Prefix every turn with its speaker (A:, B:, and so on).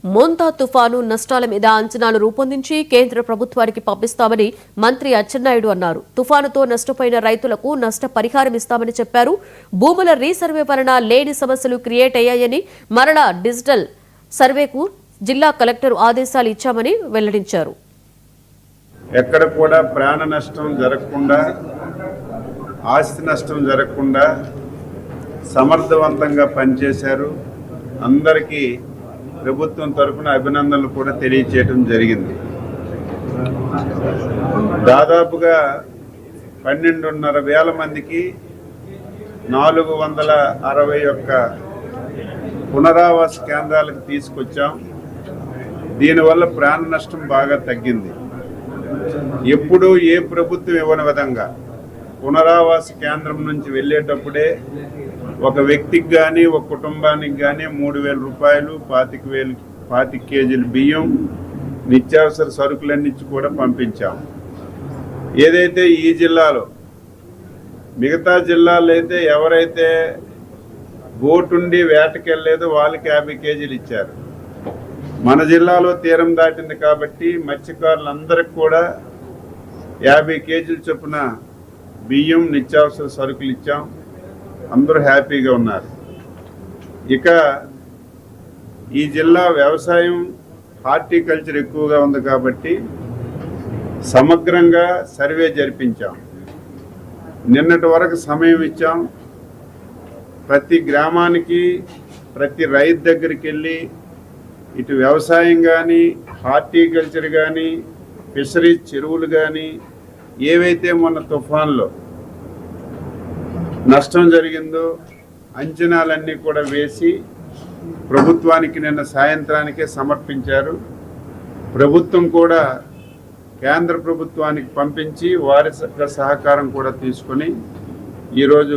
A: మోంతా తుఫాను నష్టాల మీద అంచనాలు రూపొందించి కేంద్ర ప్రభుత్వానికి పంపిస్తామని మంత్రి అచ్చెన్నాయుడు అన్నారు. తుఫానుతో నష్టపోయిన రైతులకు నష్ట పరిహారం ఇస్తామని చెప్పారు. భూముల రీసర్వే వలన లేని సమస్యలు క్రియేట్ అయ్యాయని, మరలా డిజిటల్ సర్వేకు జిల్లా కలెక్టర్ ఆదేశాలు ఇచ్చామని వెల్లడించారు.
B: ఎక్కడ కూడా ప్రాణ నష్టం జరగకుండా, ఆస్తి నష్టం జరగకుండా సమర్థవంతంగా పనిచేశారు. అందరికీ ప్రభుత్వం తరఫున అభినందనలు కూడా తెలియజేయడం జరిగింది. దాదాపుగా 12,500 మందికి 461 పునరావాస కేంద్రాలకు తీసుకొచ్చాం. దీనివల్ల ప్రాణ నష్టం బాగా తగ్గింది. ఎప్పుడూ ఏ ప్రభుత్వం ఇవ్వని విధంగా పునరావాస కేంద్రం నుంచి వెళ్ళేటప్పుడే ఒక వ్యక్తికి కానీ ఒక కుటుంబానికి కానీ 3,000 రూపాయలు, 25 కేజీలు బియ్యం, నిత్యావసర సరుకులన్నీ కూడా పంపించాం. ఏదైతే ఈ జిల్లాలో, మిగతా జిల్లాలో అయితే ఎవరైతే బోటుండి వేటకెళ్ళలేదో వాళ్ళకి 50 కేజీలు ఇచ్చారు. మన జిల్లాలో తీరం దాటింది కాబట్టి మత్స్యకారులందరికీ కూడా 50 కేజీల చొప్పున బియ్యం, నిత్యావసర సరుకులు ఇచ్చాం. అందరూ హ్యాపీగా ఉన్నారు. ఇక ఈ జిల్లా వ్యవసాయం, హార్టికల్చర్ ఎక్కువగా ఉంది కాబట్టి సమగ్రంగా సర్వే జరిపించాం. నిన్నటి వరకు సమయం ఇచ్చాం. ప్రతి గ్రామానికి, ప్రతి రైతు దగ్గరికి వెళ్ళి ఇటు వ్యవసాయం కానీ, హార్టికల్చర్ కానీ, ఫిషరీస్ చెరువులు కానీ ఏవైతే మొన్న తుఫాన్లో నష్టం జరిగిందో అంచనాలన్నీ కూడా వేసి ప్రభుత్వానికి నిన్న సాయంత్రానికే సమర్పించారు. ప్రభుత్వం కూడా కేంద్ర ప్రభుత్వానికి పంపించి వారి సహకారం కూడా తీసుకొని ఈరోజు